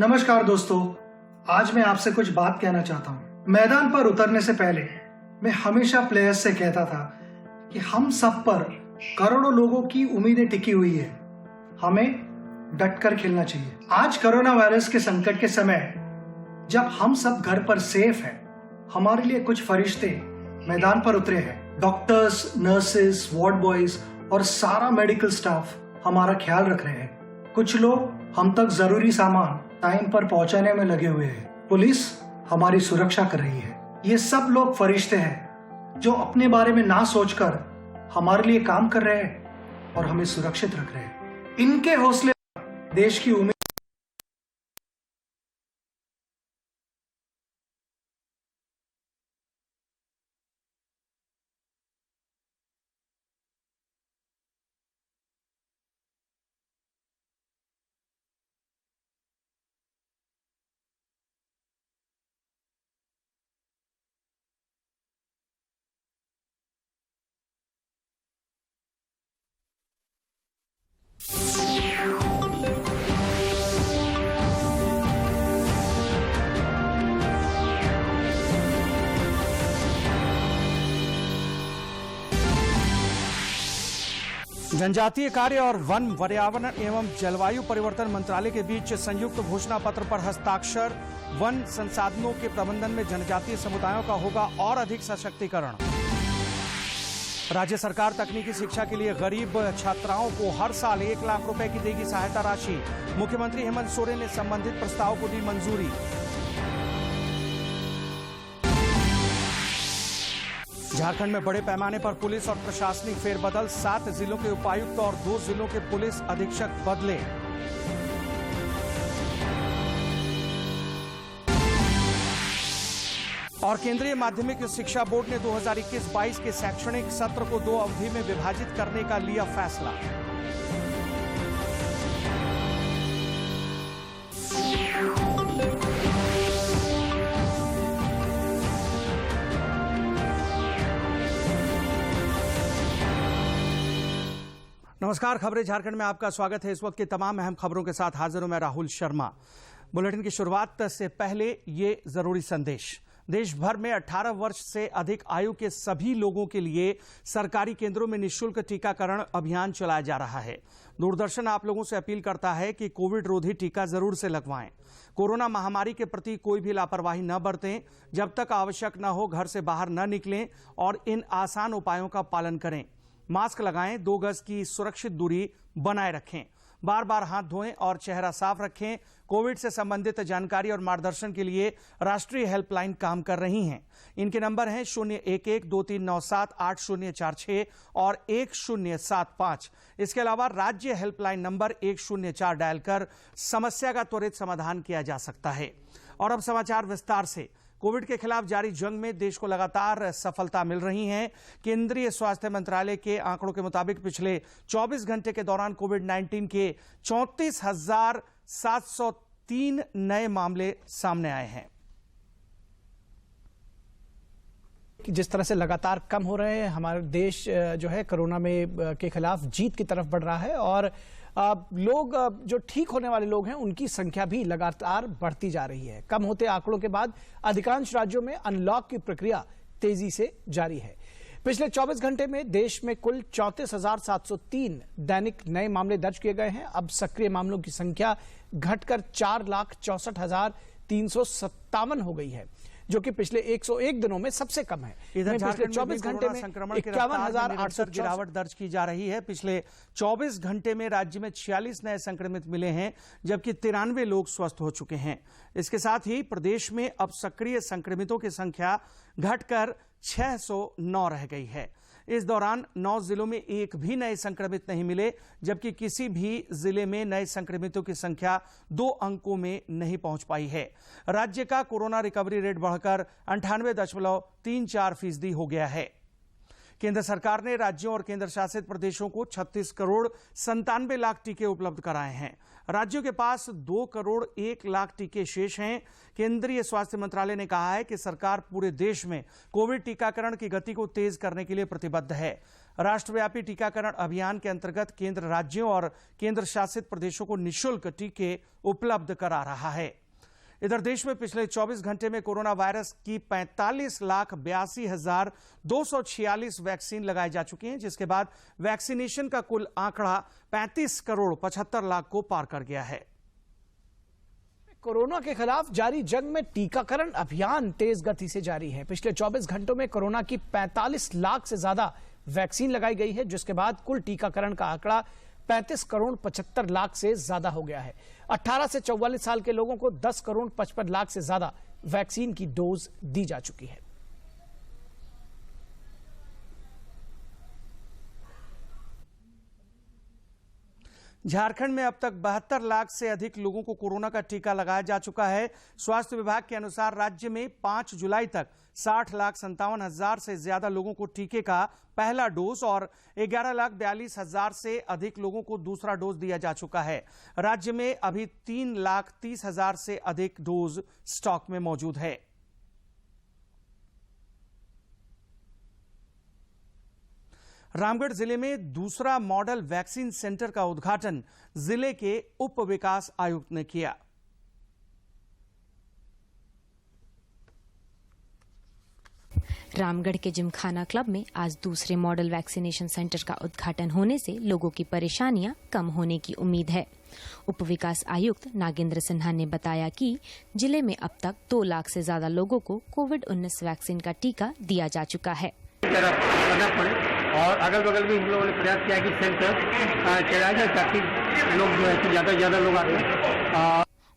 नमस्कार दोस्तों, आज मैं आपसे कुछ बात कहना चाहता हूँ। मैदान पर उतरने से पहले मैं हमेशा प्लेयर्स से कहता था कि हम सब पर करोड़ों लोगों की उम्मीदें टिकी हुई है, हमें डटकर खेलना चाहिए। आज कोरोना वायरस के संकट के समय जब हम सब घर पर सेफ हैं, हमारे लिए कुछ फरिश्ते मैदान पर उतरे हैं। डॉक्टर्स, नर्सेस, वार्ड बॉयज और सारा मेडिकल स्टाफ हमारा ख्याल रख रहे हैं। कुछ लोग हम तक जरूरी सामान टाइम पर पहुंचाने में लगे हुए हैं। पुलिस हमारी सुरक्षा कर रही है। ये सब लोग फरिश्ते हैं जो अपने बारे में ना सोचकर हमारे लिए काम कर रहे हैं और हमें सुरक्षित रख रहे हैं। इनके हौसले देश की उम्मीद जनजातीय कार्य और वन, पर्यावरण एवं जलवायु परिवर्तन मंत्रालय के बीच संयुक्त घोषणा पत्र पर हस्ताक्षर। वन संसाधनों के प्रबंधन में जनजातीय समुदायों का होगा और अधिक सशक्तिकरण। राज्य सरकार तकनीकी शिक्षा के लिए गरीब छात्राओं को हर साल 1 लाख रुपए की देगी सहायता राशि। मुख्यमंत्री हेमंत सोरेन ने संबंधित प्रस्ताव को दी मंजूरी। झारखंड में बड़े पैमाने पर पुलिस और प्रशासनिक फेरबदल। 7 जिलों के उपायुक्त और 2 जिलों के पुलिस अधीक्षक बदले। और केंद्रीय माध्यमिक शिक्षा बोर्ड ने 2021-22 के शैक्षणिक सत्र को 2 अवधि में विभाजित करने का लिया फैसला। नमस्कार, खबरें झारखंड में आपका स्वागत है। इस वक्त की तमाम अहम खबरों के साथ हाजिर हूं मैं राहुल शर्मा। बुलेटिन की शुरुआत से पहले ये जरूरी संदेश। देश भर में 18 वर्ष से अधिक आयु के सभी लोगों के लिए सरकारी केंद्रों में निःशुल्क टीकाकरण अभियान चलाया जा रहा है। दूरदर्शन आप लोगों से अपील करता है कि कोविड रोधी टीका जरूर से लगवाएं। कोरोना महामारी के प्रति कोई भी लापरवाही न बरतें। जब तक आवश्यक न हो घर से बाहर न निकलें और इन आसान उपायों का पालन करें। मास्क लगाएं, 2 गज की सुरक्षित दूरी बनाए रखें, बार बार हाथ धोएं और चेहरा साफ रखें। कोविड से संबंधित जानकारी और मार्गदर्शन के लिए राष्ट्रीय हेल्पलाइन काम कर रही हैं। इनके नंबर हैं 011239780046 और 1075। इसके अलावा राज्य हेल्पलाइन नंबर 104 डायल कर समस्या का त्वरित समाधान किया जा सकता है। और अब समाचार विस्तार से। कोविड के खिलाफ जारी जंग में देश को लगातार सफलता मिल रही है। केंद्रीय स्वास्थ्य मंत्रालय के आंकड़ों के मुताबिक पिछले 24 घंटे के दौरान कोविड-19 के 34,703 नए मामले सामने आए हैं। जिस तरह से लगातार कम हो रहे हैं, हमारा देश जो है कोरोना में के खिलाफ जीत की तरफ बढ़ रहा है और लोग जो ठीक होने वाले लोग हैं उनकी संख्या भी लगातार बढ़ती जा रही है। कम होते आंकड़ों के बाद अधिकांश राज्यों में अनलॉक की प्रक्रिया तेजी से जारी है। पिछले 24 घंटे में देश में कुल 34,703 दैनिक नए मामले दर्ज किए गए हैं। अब सक्रिय मामलों की संख्या घटकर 4,64,357 हो गई है, जो कि पिछले 101 दिनों में सबसे कम है। इधर पिछले 24 घंटे में संक्रमण की रफ्तार में गिरावट दर्ज की जा रही है। पिछले 24 घंटे में राज्य में 46 नए संक्रमित मिले हैं, जबकि 93 लोग स्वस्थ हो चुके हैं। इसके साथ ही प्रदेश में अब सक्रिय संक्रमितों की संख्या घटकर 609 रह गई है। इस दौरान 9 जिलों में एक भी नए संक्रमित नहीं मिले, जबकि किसी भी जिले में नए संक्रमितों की संख्या 2 अंकों में नहीं पहुंच पाई है। राज्य का कोरोना रिकवरी रेट बढ़कर 98.34% हो गया है। केंद्र सरकार ने राज्यों और केंद्र शासित प्रदेशों को 36 करोड़ 97 लाख टीके उपलब्ध कराए हैं। राज्यों के पास 2 करोड़ 1 लाख टीके शेष हैं। केंद्रीय स्वास्थ्य मंत्रालय ने कहा है कि सरकार पूरे देश में कोविड टीकाकरण की गति को तेज करने के लिए प्रतिबद्ध है। राष्ट्रव्यापी टीकाकरण अभियान के अंतर्गत केंद्र राज्यों और केंद्र शासित प्रदेशों को निःशुल्क टीके उपलब्ध करा रहा है। इधर देश में पिछले 24 घंटे में कोरोना वायरस की 45,82,246 वैक्सीन लगाई जा चुकी हैं, जिसके बाद वैक्सीनेशन का कुल आंकड़ा 35,75,00,000 को पार कर गया है। कोरोना के खिलाफ जारी जंग में टीकाकरण अभियान तेज गति से जारी है। पिछले 24 घंटों में कोरोना की 45 लाख से ज्यादा वैक्सीन लगाई गई है, जिसके बाद कुल टीकाकरण का आंकड़ा 35,75,00,000 से ज्यादा हो गया है। 18 से 44 साल के लोगों को 10,55,00,000 से ज्यादा वैक्सीन की डोज दी जा चुकी है। झारखंड में अब तक 72 लाख से अधिक लोगों को कोरोना का टीका लगाया जा चुका है। स्वास्थ्य विभाग के अनुसार राज्य में 5 जुलाई तक 60,57,000 से ज्यादा लोगों को टीके का पहला डोज और 11,42,000 से अधिक लोगों को दूसरा डोज दिया जा चुका है। राज्य में अभी 3,30,000 से अधिक डोज स्टॉक में मौजूद है। रामगढ़ जिले में दूसरा मॉडल वैक्सीन सेंटर का उद्घाटन जिले के उप विकास आयुक्त ने किया। रामगढ़ के जिमखाना क्लब में आज दूसरे मॉडल वैक्सीनेशन सेंटर का उद्घाटन होने से लोगों की परेशानियां कम होने की उम्मीद है। उप विकास आयुक्त नागेंद्र सिन्हा ने बताया कि जिले में अब तक 2 लाख से ज्यादा लोगों को कोविड-19 वैक्सीन का टीका दिया जा चुका है। और अगल बगल भी हम लोगों ने प्रयास किया कि सेंटर चलाया जाए ताकि लोग जो है ज्यादा से ज्यादा लोग आते।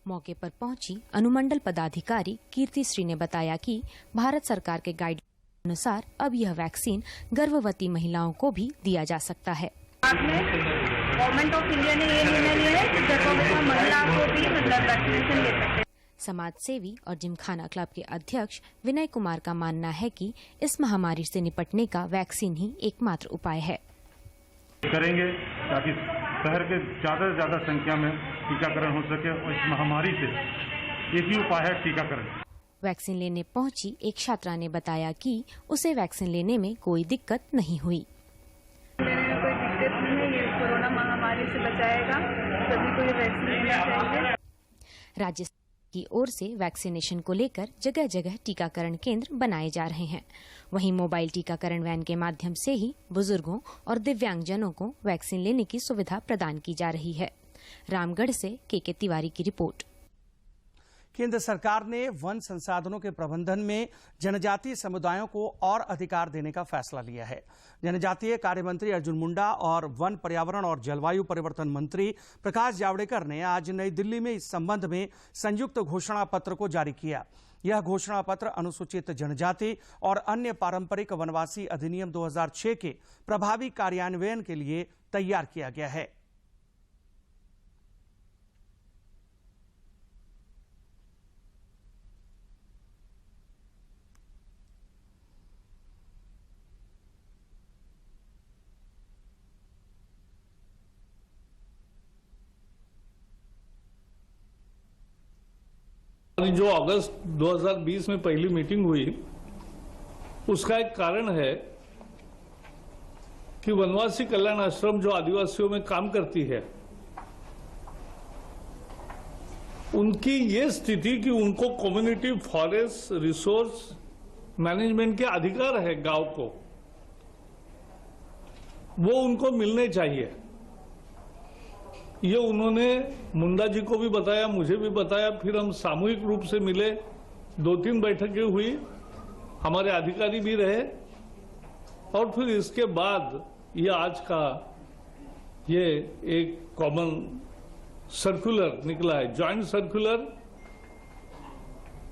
मौके पर पहुंची अनुमंडल पदाधिकारी कीर्ति श्री ने बताया कि भारत सरकार के गाइड अनुसार अब यह वैक्सीन गर्भवती महिलाओं को भी दिया जा सकता है। गवर्नमेंट ऑफ इंडिया ने ये निर्णय लिया है कि गर्भवती महिला को भी वैक्सीनेशन ले सकते हैं। समाज सेवी और जिमखाना क्लब के अध्यक्ष विनय कुमार का मानना है कि इस महामारी से निपटने का वैक्सीन ही एकमात्र उपाय है। करेंगे ताकि शहर के ज्यादा से ज्यादा संख्या में टीकाकरण हो सके और इस महामारी से एक ही उपाय है टीकाकरण। वैक्सीन लेने पहुंची एक छात्रा ने बताया कि उसे वैक्सीन लेने में कोई दिक्कत नहीं हुई। लेने में कोई दिक्कत नहीं है, ये कोरोना महामारी से बचाएगा, सभी को ये वैक्सीन लेना चाहिए। राज्य की ओर से वैक्सीनेशन को लेकर जगह जगह टीकाकरण केंद्र बनाए जा रहे हैं। वहीं मोबाइल टीकाकरण वैन के माध्यम से ही बुजुर्गों और दिव्यांगजनों को वैक्सीन लेने की सुविधा प्रदान की जा रही है। रामगढ़ से के तिवारी की रिपोर्ट। केंद्र सरकार ने वन संसाधनों के प्रबंधन में जनजातीय समुदायों को और अधिकार देने का फैसला लिया है। जनजातीय कार्य मंत्री अर्जुन मुंडा और वन, पर्यावरण और जलवायु परिवर्तन मंत्री प्रकाश जावड़ेकर ने आज नई दिल्ली में इस संबंध में संयुक्त घोषणा पत्र को जारी किया। यह घोषणा पत्र अनुसूचित जनजाति और अन्य पारंपरिक वनवासी अधिनियम 2006 के प्रभावी कार्यान्वयन के लिए तैयार किया गया है। जो अगस्त 2020 में पहली मीटिंग हुई, उसका एक कारण है कि वनवासी कल्याण आश्रम जो आदिवासियों में काम करती है, उनकी ये स्थिति कि उनको कम्युनिटी फॉरेस्ट रिसोर्स मैनेजमेंट के अधिकार है गांव को, वो उनको मिलने चाहिए। ये उन्होंने मुंडा जी को भी बताया, मुझे भी बताया, फिर हम सामूहिक रूप से मिले, 2-3 बैठकें हुई, हमारे अधिकारी भी रहे और फिर इसके बाद ये आज का ये एक कॉमन सर्कुलर निकला है, जॉइंट सर्कुलर।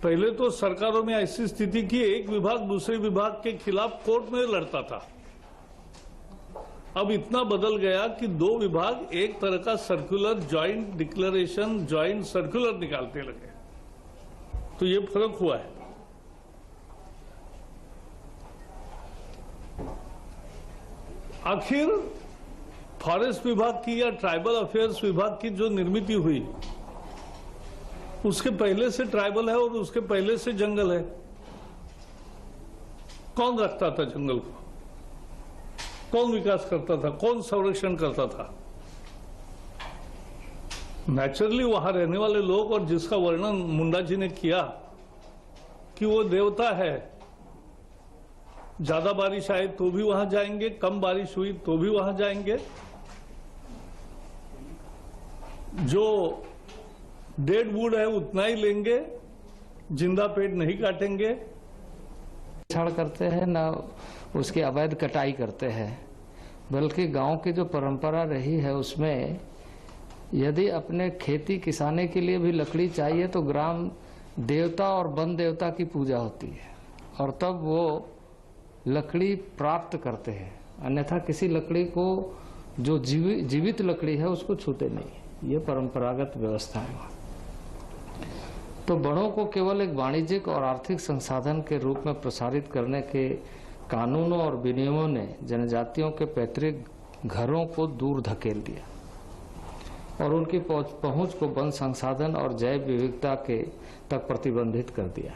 पहले तो सरकारों में ऐसी स्थिति की एक विभाग दूसरे विभाग के खिलाफ कोर्ट में लड़ता था। अब इतना बदल गया कि 2 विभाग एक तरह का circular, joint declaration, joint circular निकालते लगे, तो ये फर्क हुआ है। आखिर फॉरेस्ट विभाग की या ट्राइबल अफेयर्स विभाग की जो निर्मित हुई, उसके पहले से ट्राइबल है और उसके पहले से जंगल है। कौन रखता था जंगल को? कौन विकास करता था, कौन संरक्षण करता था? नेचुरली वहां रहने वाले लोग, और जिसका वर्णन मुंडा जी ने किया कि वो देवता है, ज्यादा बारिश आए तो भी वहां जाएंगे, कम बारिश हुई तो भी वहां जाएंगे, जो डेड वुड है उतना ही लेंगे, जिंदा पेड़ नहीं काटेंगे। छाड़ करते हैं ना उसकी अवैध कटाई करते हैं, बल्कि गांव की जो परंपरा रही है उसमें यदि अपने खेती किसानी के लिए भी लकड़ी चाहिए तो ग्राम देवता और वन देवता की पूजा होती है और तब वो लकड़ी प्राप्त करते हैं, अन्यथा किसी लकड़ी को जो जीवित लकड़ी है उसको छूते नहीं। ये परंपरागत व्यवस्था है। तो वनों को केवल एक वाणिज्यिक और आर्थिक संसाधन के रूप में प्रसारित करने के कानूनों और विनियमों ने जनजातियों के पैतृक घरों को दूर धकेल दिया और उनकी पहुंच को वन संसाधन और जैव विविधता के तक प्रतिबंधित कर दिया,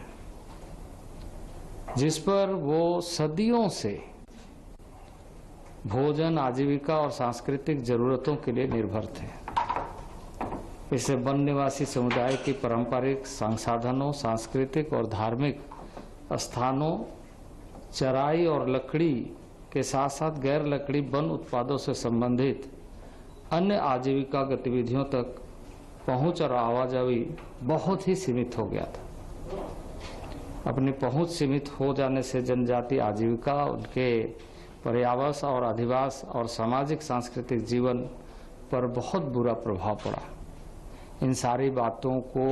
जिस पर वो सदियों से भोजन, आजीविका और सांस्कृतिक जरूरतों के लिए निर्भर थे। इससे वन निवासी समुदाय की पारंपरिक संसाधनों, सांस्कृतिक और धार्मिक स्थानों, चराई और लकड़ी के साथ साथ गैर लकड़ी वन उत्पादों से संबंधित अन्य आजीविका गतिविधियों तक पहुंच और आवाजाही बहुत ही सीमित हो गया था। अपनी पहुंच सीमित हो जाने से जनजाति आजीविका, उनके पर्यावास और अधिवास और सामाजिक सांस्कृतिक जीवन पर बहुत बुरा प्रभाव पड़ा। इन सारी बातों को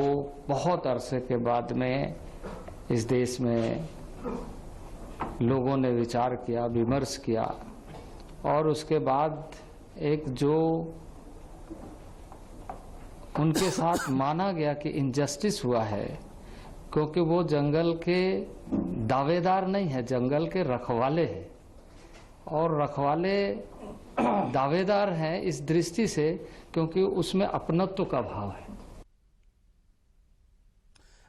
बहुत अरसे के बाद में इस देश में लोगों ने विचार किया, विमर्श किया और उसके बाद एक जो उनके साथ माना गया कि इनजस्टिस हुआ है, क्योंकि वो जंगल के दावेदार नहीं है, जंगल के रखवाले हैं और रखवाले दावेदार हैं इस दृष्टि से क्योंकि उसमें अपनत्व का भाव है।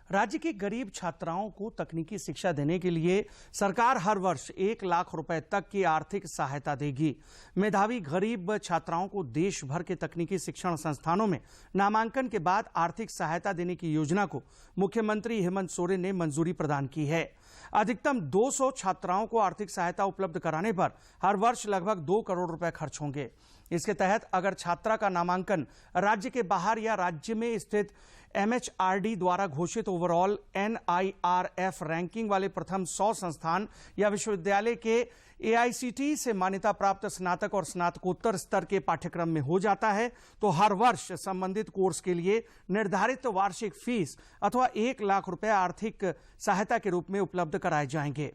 राज्य की गरीब छात्राओं को तकनीकी शिक्षा देने के लिए सरकार हर वर्ष 1 लाख रुपए तक की आर्थिक सहायता देगी। मेधावी गरीब छात्राओं को देश भर के तकनीकी शिक्षण संस्थानों में नामांकन के बाद आर्थिक सहायता देने की योजना को मुख्यमंत्री हेमंत सोरेन ने मंजूरी प्रदान की है। अधिकतम 200 छात्राओं को आर्थिक सहायता उपलब्ध कराने पर हर वर्ष लगभग 2 करोड़ रुपए खर्च होंगे। इसके तहत अगर छात्रा का नामांकन राज्य के बाहर या राज्य में स्थित MHRD द्वारा घोषित ओवरऑल NIRF रैंकिंग वाले प्रथम 100 संस्थान या विश्वविद्यालय के AICTE से मान्यता प्राप्त स्नातक और स्नातकोत्तर स्तर के पाठ्यक्रम में हो जाता है तो हर वर्ष संबंधित कोर्स के लिए निर्धारित वार्षिक फीस अथवा 1 लाख रुपए आर्थिक सहायता के रूप में उपलब्ध कराए जाएंगे।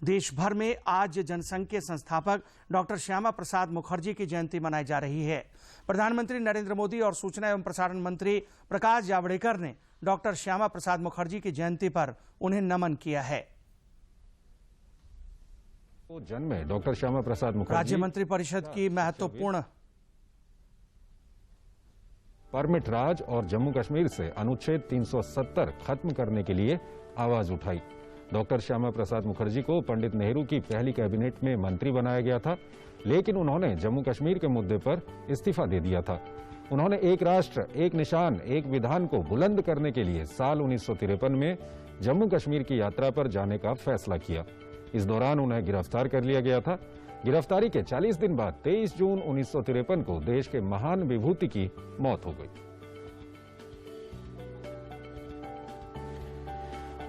देश भर में आज जनसंघ के संस्थापक डॉक्टर श्यामा प्रसाद मुखर्जी की जयंती मनाई जा रही है। प्रधानमंत्री नरेंद्र मोदी और सूचना एवं प्रसारण मंत्री प्रकाश जावड़ेकर ने डॉक्टर श्यामा प्रसाद मुखर्जी की जयंती पर उन्हें नमन किया है। जन्म डॉक्टर श्यामा प्रसाद मुखर्जी राज्य मंत्री परिषद की महत्वपूर्ण परमिट राज और जम्मू कश्मीर से अनुच्छेद 370 खत्म करने के लिए आवाज उठाई। डॉक्टर श्यामा प्रसाद मुखर्जी को पंडित नेहरू की पहली कैबिनेट में मंत्री बनाया गया था, लेकिन उन्होंने जम्मू कश्मीर के मुद्दे पर इस्तीफा दे दिया था। उन्होंने एक राष्ट्र, एक निशान, एक विधान को बुलंद करने के लिए साल 1953 में जम्मू कश्मीर की यात्रा पर जाने का फैसला किया। इस दौरान उन्हें गिरफ्तार कर लिया गया था। गिरफ्तारी के 40 दिन बाद 23 जून 1953 को देश के महान विभूति की मौत हो गई।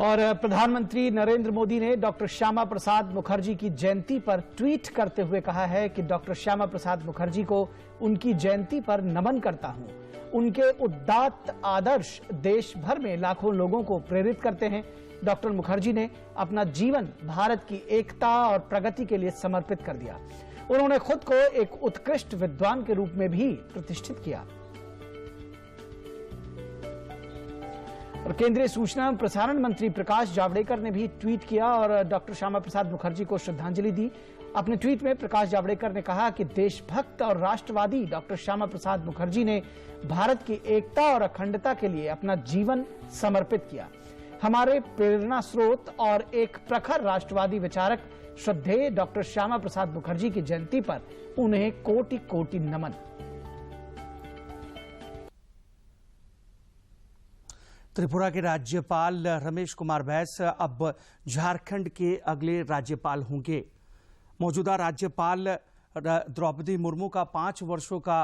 और प्रधानमंत्री नरेंद्र मोदी ने डॉक्टर श्यामा प्रसाद मुखर्जी की जयंती पर ट्वीट करते हुए कहा है कि डॉक्टर श्यामा प्रसाद मुखर्जी को उनकी जयंती पर नमन करता हूं। उनके उदात्त आदर्श देश भर में लाखों लोगों को प्रेरित करते हैं। डॉक्टर मुखर्जी ने अपना जीवन भारत की एकता और प्रगति के लिए समर्पित कर दिया। उन्होंने खुद को एक उत्कृष्ट विद्वान के रूप में भी प्रतिष्ठित किया। और केंद्रीय सूचना एवं प्रसारण मंत्री प्रकाश जावड़ेकर ने भी ट्वीट किया और डॉक्टर श्यामा प्रसाद मुखर्जी को श्रद्धांजलि दी। अपने ट्वीट में प्रकाश जावड़ेकर ने कहा कि देशभक्त और राष्ट्रवादी डॉक्टर श्यामा प्रसाद मुखर्जी ने भारत की एकता और अखंडता के लिए अपना जीवन समर्पित किया। हमारे प्रेरणा स्रोत और एक प्रखर राष्ट्रवादी विचारक श्रद्धेय डॉक्टर श्यामा प्रसाद मुखर्जी की जयंती पर उन्हें कोटि कोटि नमन। त्रिपुरा के राज्यपाल रमेश कुमार बैस अब झारखंड के अगले राज्यपाल होंगे। मौजूदा राज्यपाल द्रौपदी मुर्मू का 5 वर्षों का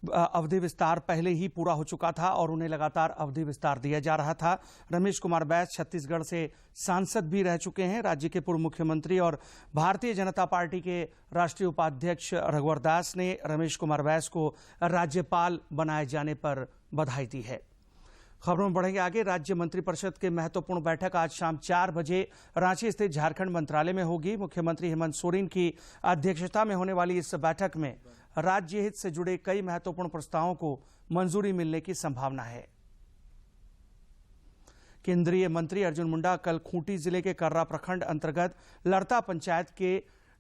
अवधि विस्तार पहले ही पूरा हो चुका था और उन्हें लगातार अवधि विस्तार दिया जा रहा था। रमेश कुमार बैस छत्तीसगढ़ से सांसद भी रह चुके हैं। राज्य के पूर्व मुख्यमंत्री और भारतीय जनता पार्टी के राष्ट्रीय उपाध्यक्ष रघुवर दास ने रमेश कुमार बैस को राज्यपाल बनाए जाने पर बधाई दी है। खबरों में बढ़ेंगे आगे। राज्य मंत्रिपरिषद की महत्वपूर्ण बैठक आज शाम 4 बजे रांची स्थित झारखंड मंत्रालय में होगी। मुख्यमंत्री हेमंत सोरेन की अध्यक्षता में होने वाली इस बैठक में राज्य हित से जुड़े कई महत्वपूर्ण प्रस्तावों को मंजूरी मिलने की संभावना है। केंद्रीय मंत्री अर्जुन मुंडा कल खूंटी जिले के कर्रा प्रखंड अंतर्गत लड़ता पंचायत के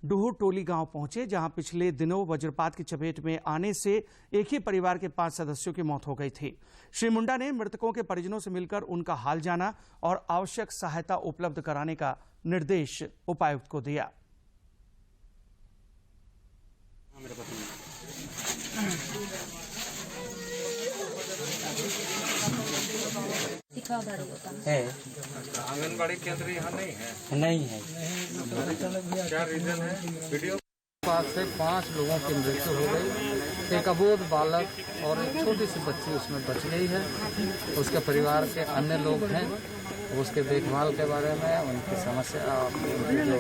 डूहू टोली गांव पहुंचे, जहां पिछले दिनों वज्रपात की चपेट में आने से एक ही परिवार के 5 सदस्यों की मौत हो गई थी। श्री मुंडा ने मृतकों के परिजनों से मिलकर उनका हाल जाना और आवश्यक सहायता उपलब्ध कराने का निर्देश उपायुक्त को दिया। है आंगनबाड़ी केंद्र यहाँ नहीं है? नहीं है। क्या रीजन है? वीडियो पास से 5 लोगों की मृत्यु हो गई। एक अबोध बालक और एक छोटी सी बच्ची उसमें बच गई है। उसके परिवार के अन्य लोग हैं, उसके देखभाल के बारे में, उनकी समस्या, उनके जो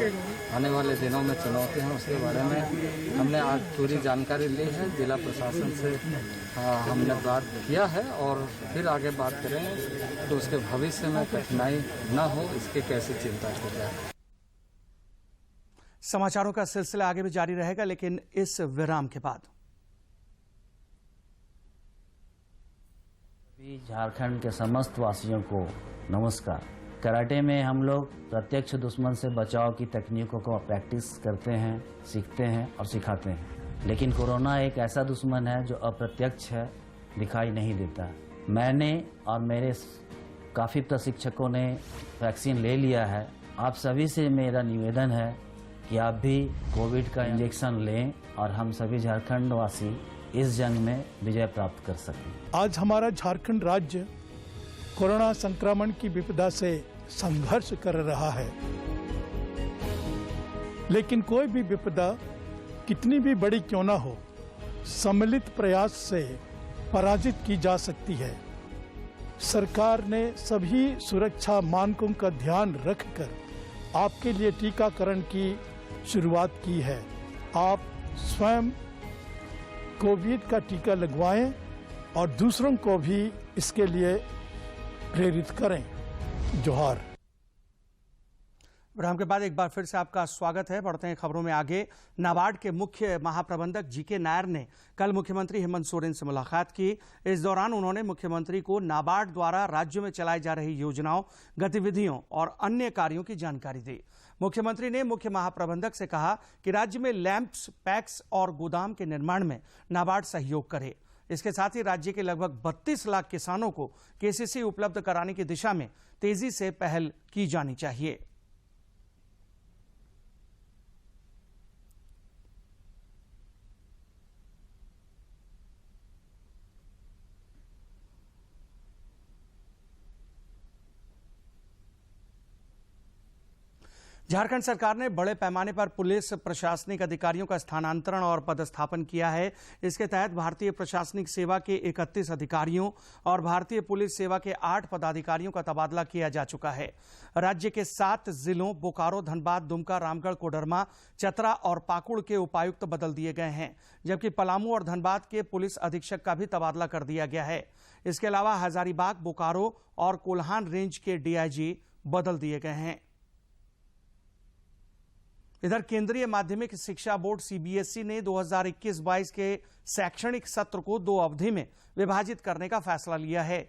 आने वाले दिनों में चुनौती हैं उसके बारे में हमने आज पूरी जानकारी ली है। जिला प्रशासन से हमने बात किया है और फिर आगे बात करेंगे तो उसके भविष्य में कठिनाई न हो इसकी कैसे चिंता की जाए। समाचारों का सिलसिला आगे भी जारी रहेगा, लेकिन इस विराम के बाद। झारखंड के समस्त वासियों को नमस्कार। कराटे में हम लोग प्रत्यक्ष दुश्मन से बचाव की तकनीकों को प्रैक्टिस करते हैं, सीखते हैं और सिखाते हैं। लेकिन कोरोना एक ऐसा दुश्मन है जो अप्रत्यक्ष है, दिखाई नहीं देता। मैंने और मेरे काफ़ी प्रशिक्षकों ने वैक्सीन ले लिया है। आप सभी से मेरा निवेदन है कि आप भी कोविड का इंजेक्शन लें और हम सभी झारखंड वासी इस जंग में विजय प्राप्त कर सकें। आज हमारा झारखंड राज्य कोरोना संक्रमण की विपदा से संघर्ष कर रहा है, लेकिन कोई भी विपदा कितनी भी बड़ी क्यों ना हो, सम्मिलित प्रयास से पराजित की जा सकती है। सरकार ने सभी सुरक्षा मानकों का ध्यान रखकर आपके लिए टीकाकरण की शुरुआत की है। आप स्वयं कोविड का टीका लगवाएं और दूसरों को भी इसके लिए प्रेरित करें। जोहार। विराम के बाद एक बार फिर से आपका स्वागत है। बढ़ते हैं खबरों में आगे। नाबार्ड के मुख्य महाप्रबंधक जीके नायर ने कल मुख्यमंत्री हेमंत सोरेन से मुलाकात की। इस दौरान उन्होंने मुख्यमंत्री को नाबार्ड द्वारा राज्य में चलाई जा रही योजनाओं, गतिविधियों और अन्य कार्यों की जानकारी दी। मुख्यमंत्री ने मुख्य महाप्रबंधक से कहा कि राज्य में लैंप्स, पैक्स और गोदाम के निर्माण में नाबार्ड सहयोग करे। इसके साथ ही राज्य के लगभग 32 लाख किसानों को केसीसी उपलब्ध कराने की दिशा में तेजी से पहल की जानी चाहिए। झारखंड सरकार ने बड़े पैमाने पर पुलिस प्रशासनिक अधिकारियों का स्थानांतरण और पदस्थापन किया है। इसके तहत भारतीय प्रशासनिक सेवा के 31 अधिकारियों और भारतीय पुलिस सेवा के 8 पदाधिकारियों का तबादला किया जा चुका है। राज्य के 7 जिलों बोकारो, धनबाद, दुमका, रामगढ़, कोडरमा, चतरा और पाकुड़ के उपायुक्त बदल दिए गए हैं, जबकि पलामू और धनबाद के पुलिस अधीक्षक का भी तबादला कर दिया गया है। इसके अलावा हजारीबाग, बोकारो और कोल्हान रेंज के डीआईजी बदल दिए गए हैं। इधर केंद्रीय माध्यमिक शिक्षा बोर्ड सीबीएसई ने 2021-22 के शैक्षणिक सत्र को 2 अवधि में विभाजित करने का फैसला लिया है।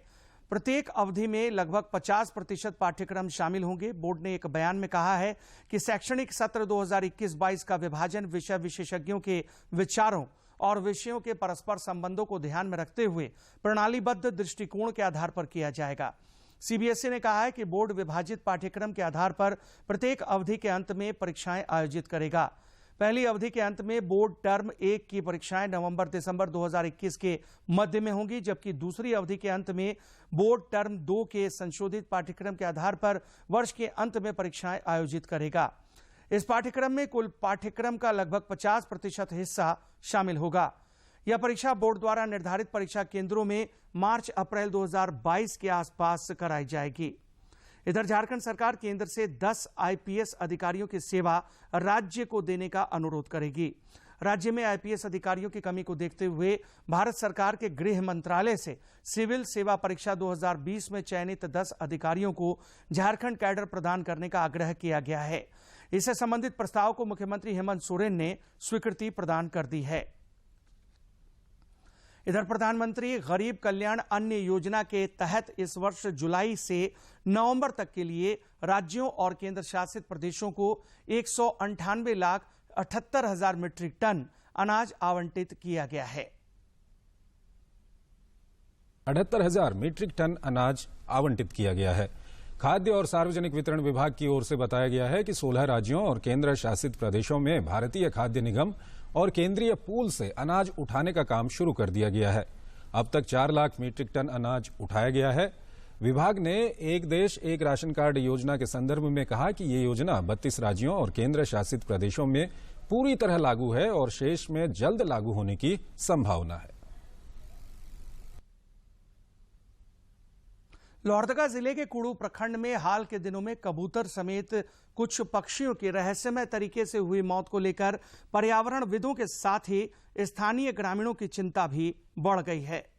प्रत्येक अवधि में लगभग 50% पाठ्यक्रम शामिल होंगे। बोर्ड ने एक बयान में कहा है कि शैक्षणिक सत्र 2021-22 का विभाजन विषय विशेषज्ञों के विचारों और विषयों के परस्पर संबंधों को ध्यान में रखते हुए प्रणालीबद्ध दृष्टिकोण के आधार पर किया जाएगा। सीबीएसई ने कहा है कि बोर्ड विभाजित पाठ्यक्रम के आधार पर प्रत्येक अवधि के अंत में परीक्षाएं आयोजित करेगा। पहली अवधि के अंत में बोर्ड टर्म 1 की परीक्षाएं नवंबर-दिसंबर 2021 के मध्य में होंगी, जबकि दूसरी अवधि के अंत में बोर्ड टर्म 2 के संशोधित पाठ्यक्रम के आधार पर वर्ष के अंत में परीक्षाएं आयोजित करेगा। इस पाठ्यक्रम में कुल पाठ्यक्रम का लगभग 50% हिस्सा शामिल होगा। यह परीक्षा बोर्ड द्वारा निर्धारित परीक्षा केंद्रों में मार्च-अप्रैल 2022 के आसपास कराई जाएगी। इधर झारखंड सरकार केंद्र से 10 आईपीएस अधिकारियों की सेवा राज्य को देने का अनुरोध करेगी। राज्य में आईपीएस अधिकारियों की कमी को देखते हुए भारत सरकार के गृह मंत्रालय से सिविल सेवा परीक्षा 2020 में चयनित 10 अधिकारियों को झारखंड कैडर प्रदान करने का आग्रह किया गया है। इससे संबंधित प्रस्ताव को मुख्यमंत्री हेमंत सोरेन ने स्वीकृति प्रदान कर दी है। इधर प्रधानमंत्री गरीब कल्याण अन्न योजना के तहत इस वर्ष जुलाई से नवंबर तक के लिए राज्यों और केंद्र शासित प्रदेशों को 198,78,000 मीट्रिक टन अनाज आवंटित किया गया है। 78,000 मीट्रिक टन अनाज आवंटित किया गया है। खाद्य और सार्वजनिक वितरण विभाग की ओर से बताया गया है कि 16 राज्यों और केंद्र शासित प्रदेशों में भारतीय खाद्य निगम और केंद्रीय पूल से अनाज उठाने का काम शुरू कर दिया गया है। अब तक 4 लाख मीट्रिक टन अनाज उठाया गया है। विभाग ने एक देश एक राशन कार्ड योजना के संदर्भ में कहा कि ये योजना 32 राज्यों और केंद्र शासित प्रदेशों में पूरी तरह लागू है और शेष में जल्द लागू होने की संभावना है। लोहरदगा जिले के कुड़ू प्रखंड में हाल के दिनों में कबूतर समेत कुछ पक्षियों की रहस्यमय तरीके से हुई मौत को लेकर पर्यावरणविदों के साथ ही स्थानीय ग्रामीणों की चिंता भी बढ़ गई है।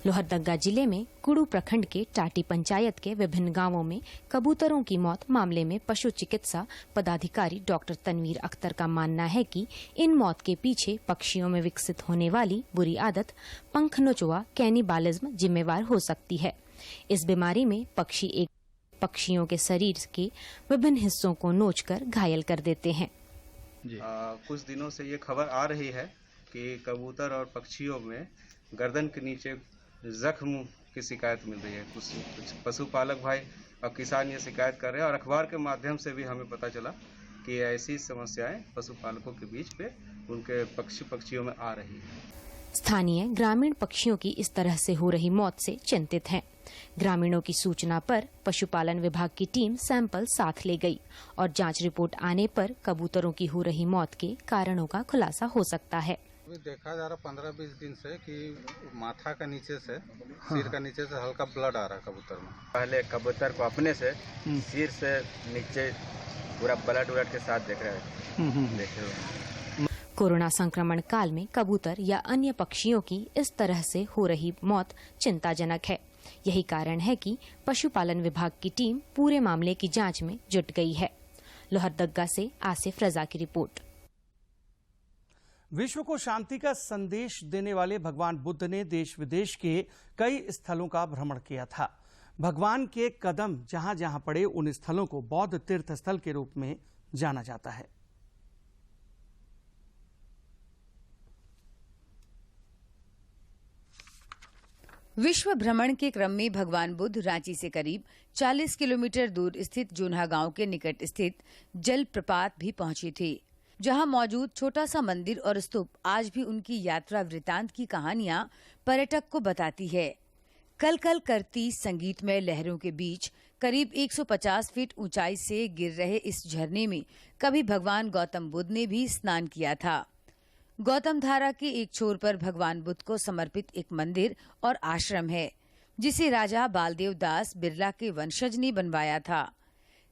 लोहरदगा जिले में कुड़ू प्रखंड के टाटी पंचायत के विभिन्न गांवों में कबूतरों की मौत मामले में पशु चिकित्सा पदाधिकारी डॉक्टर तनवीर अख्तर का मानना है कि इन मौत के पीछे पक्षियों में विकसित होने वाली बुरी आदत पंख नोचवा कैनिबालिज्म जिम्मेवार हो सकती है। इस बीमारी में पक्षियों के शरीर के विभिन्न हिस्सों को नोचकर घायल कर देते हैं। कुछ दिनों से ये खबर आ रही है कि कबूतर और पक्षियों में गर्दन के नीचे जख्म की शिकायत मिल रही है। कुछ पशुपालक भाई और किसान ये शिकायत कर रहे हैं और अखबार के माध्यम से भी हमें पता चला कि ऐसी समस्याएं पशुपालकों के बीच पे उनके पक्षियों में आ रही है। स्थानीय ग्रामीण पक्षियों की इस तरह से हो रही मौत से चिंतित हैं। ग्रामीणों की सूचना पर पशुपालन विभाग की टीम सैंपल साथ ले गई और जांच रिपोर्ट आने पर कबूतरों की हो रही मौत के कारणों का खुलासा हो सकता है। देखा जा रहा 15-20 दिन से कि माथा का नीचे से सिर का नीचे से हल्का ब्लड आ रहा है कबूतर में। पहले कबूतर को अपने से सिर से नीचे पूरा ब्लड के साथ देख रहे हैं। कोरोना संक्रमण काल में कबूतर या अन्य पक्षियों की इस तरह से हो रही मौत चिंताजनक है। यही कारण है कि पशुपालन विभाग की टीम पूरे मामले की जांच में जुट गई है। लोहरदगा से आसिफ रजा की रिपोर्ट। विश्व को शांति का संदेश देने वाले भगवान बुद्ध ने देश विदेश के कई स्थलों का भ्रमण किया था। भगवान के कदम जहां जहां पड़े उन स्थलों को बौद्ध तीर्थ स्थल के रूप में जाना जाता है। विश्व भ्रमण के क्रम में भगवान बुद्ध रांची से करीब 40 किलोमीटर दूर स्थित जोन्हा गांव के निकट स्थित जलप्रपात भी पहुंचे थे, जहां मौजूद छोटा सा मंदिर और स्तूप आज भी उनकी यात्रा वृतांत की कहानियां पर्यटक को बताती है। कल कल करती संगीतमय लहरों के बीच करीब 150 फीट ऊंचाई से गिर रहे इस झरने में कभी भगवान गौतम बुद्ध ने भी स्नान किया था। गौतम धारा के एक छोर पर भगवान बुद्ध को समर्पित एक मंदिर और आश्रम है, जिसे राजा बालदेव दास बिरला के वंशज ने बनवाया था।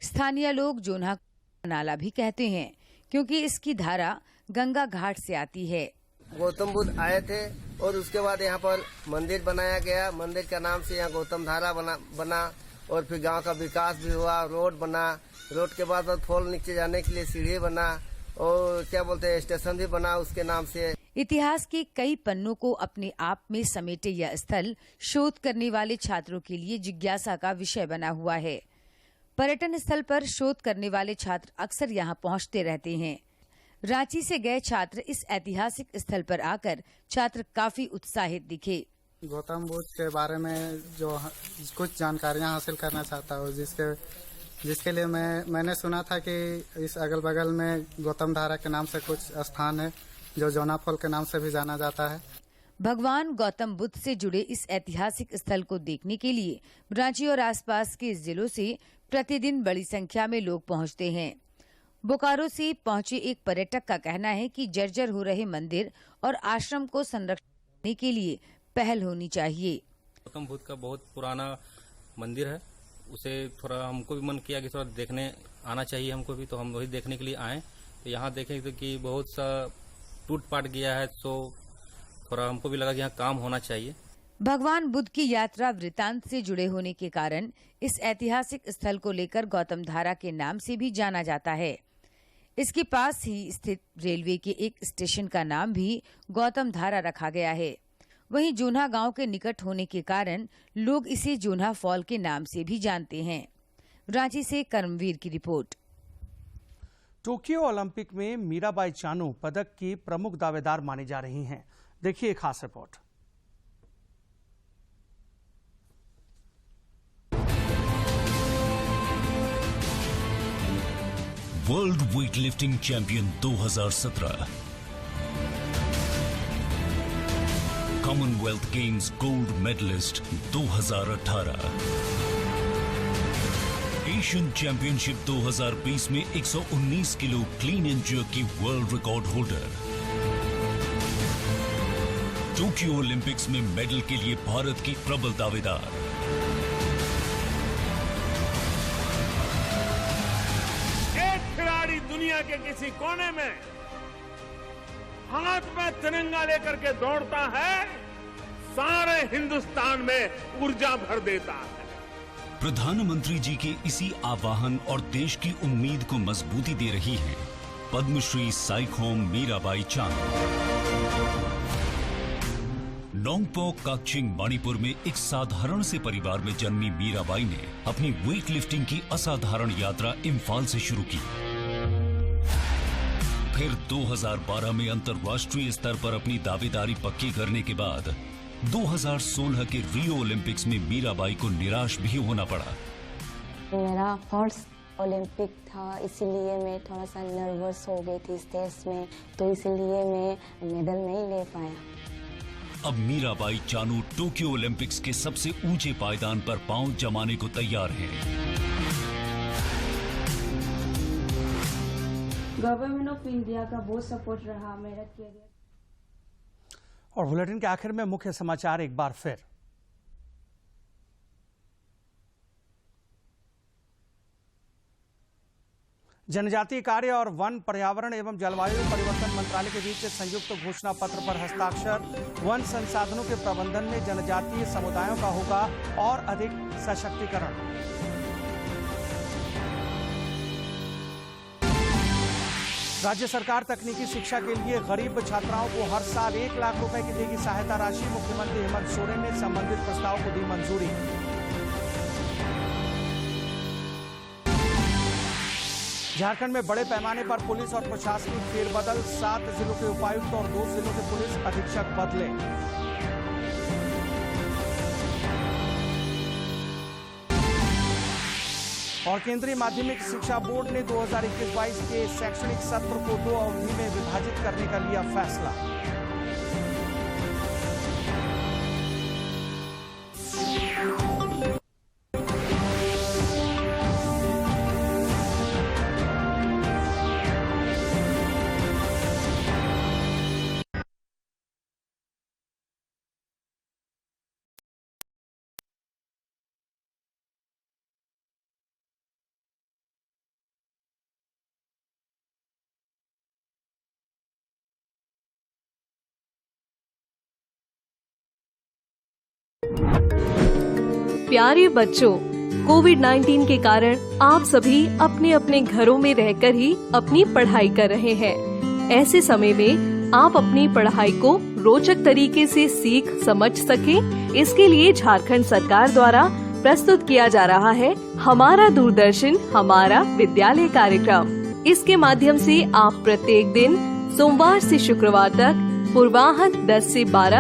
स्थानीय लोग जोन्हा नाला भी कहते हैं, क्योंकि इसकी धारा गंगा घाट से आती है। गौतम बुद्ध आए थे और उसके बाद यहाँ पर मंदिर बनाया गया। मंदिर का नाम से यहाँ गौतम धारा बना और फिर गांव का विकास भी हुआ। रोड बना, रोड के बाद फॉल नीचे जाने के लिए सीढ़ी बना और क्या बोलते हैं स्टेशन भी बना उसके नाम से। इतिहास के कई पन्नों को अपने आप में समेटे यह स्थल शोध करने वाले छात्रों के लिए जिज्ञासा का विषय बना हुआ है। पर्यटन स्थल पर शोध करने वाले छात्र अक्सर यहाँ पहुँचते रहते हैं। रांची से गए छात्र इस ऐतिहासिक स्थल पर आकर छात्र काफी उत्साहित दिखे। गौतम बुद्ध के बारे में जो कुछ जानकारियां हासिल करना चाहता हूँ, जिसके लिए मैंने सुना था कि इस अगल बगल में गौतम धारा के नाम से कुछ स्थान है जो जोना फॉल के नाम से भी जाना जाता है। भगवान गौतम बुद्ध से जुड़े इस ऐतिहासिक स्थल को देखने के लिए रांची और आसपास के जिलों से प्रतिदिन बड़ी संख्या में लोग पहुंचते हैं। बोकारो से पहुंचे एक पर्यटक का कहना है कि जर्जर हो रहे मंदिर और आश्रम को संरक्षित करने के लिए पहल होनी चाहिए। गौतम बुद्ध का बहुत पुराना मंदिर है, उसे थोड़ा हमको भी मन किया कि थोड़ा देखने आना चाहिए हमको भी, तो हम वही देखने के लिए आए। तो यहाँ देखें तो कि बहुत सा टूट पाट गया है, तो थोड़ा हमको भी लगा कि यहाँ काम होना चाहिए। भगवान बुद्ध की यात्रा वृतांत से जुड़े होने के कारण इस ऐतिहासिक स्थल को लेकर गौतम धारा के नाम से भी जाना जाता है। इसके पास ही स्थित रेलवे के एक स्टेशन का नाम भी गौतम धारा रखा गया है। वहीं जोन्हा गांव के निकट होने के कारण लोग इसे जोन्हा फॉल के नाम से भी जानते हैं। रांची से कर्मवीर की रिपोर्ट। टोक्यो ओलंपिक में मीराबाई चानू पदक की प्रमुख दावेदार मानी जा रही हैं। देखिए खास report. World weightlifting champion 2017, commonwealth games gold medallist 2018, Asian championship 2020 में 119 किलो क्लीन एंड जर्क की world record holder, Tokyo Olympics में मेडल के लिए भारत की प्रबल दावेदार। दुनिया के किसी कोने में हाथ में तिरंगा लेकर के दौड़ता है, सारे हिंदुस्तान में ऊर्जा भर देता है। प्रधानमंत्री जी के इसी आह्वान और देश की उम्मीद को मजबूती दे रही है पद्मश्री साइखोम मीराबाई चानू। नोंगपो काकचिंग मणिपुर में एक साधारण से परिवार में जन्मी मीराबाई ने अपनी वेट लिफ्टिंग की असाधारण यात्रा इम्फाल से शुरू की। फिर 2012 में अंतर्राष्ट्रीय स्तर पर अपनी दावेदारी पक्की करने के बाद 2016 के रियो ओलंपिक्स में मीराबाई को निराश भी होना पड़ा। मेरा फर्स्ट ओलंपिक था, इसीलिए मैं थोड़ा सा नर्वस हो गई थी स्टेज में, तो इसीलिए मैं मेडल नहीं ले पाया। अब मीराबाई चानू टोक्यो ओलंपिक्स के सबसे ऊंचे पायदान पर पांव जमाने को तैयार हैं। गवर्नमेंट ऑफ इंडिया का बहुत सपोर्ट रहा मेरा कैरियर। और बुलेटिन के आखिर में मुख्य समाचार एक बार फिर। जनजातीय कार्य और वन, पर्यावरण एवं जलवायु परिवर्तन मंत्रालय के बीच संयुक्त घोषणा पत्र पर हस्ताक्षर। वन संसाधनों के प्रबंधन में जनजातीय समुदायों का होगा और अधिक सशक्तिकरण। राज्य सरकार तकनीकी शिक्षा के लिए गरीब छात्राओं को हर साल 1 लाख रुपए की देगी सहायता राशि। मुख्यमंत्री हेमंत सोरेन ने संबंधित प्रस्ताव को दी मंजूरी। झारखंड में बड़े पैमाने पर पुलिस और प्रशासनिक फेरबदल। 7 जिलों के उपायुक्त और 2 जिलों के पुलिस अधीक्षक बदले। और केंद्रीय माध्यमिक शिक्षा बोर्ड ने 2021-22 के शैक्षणिक सत्र को 2 अवधि में विभाजित करने का लिया फैसला। प्यारे बच्चों, कोविड-19 के कारण आप सभी अपने अपने घरों में रहकर ही अपनी पढ़ाई कर रहे हैं। ऐसे समय में आप अपनी पढ़ाई को रोचक तरीके से सीख समझ सकें, इसके लिए झारखंड सरकार द्वारा प्रस्तुत किया जा रहा है हमारा दूरदर्शन हमारा विद्यालय कार्यक्रम। इसके माध्यम से आप प्रत्येक दिन सोमवार से शुक्रवार तक पूर्वाह्न 10 से 12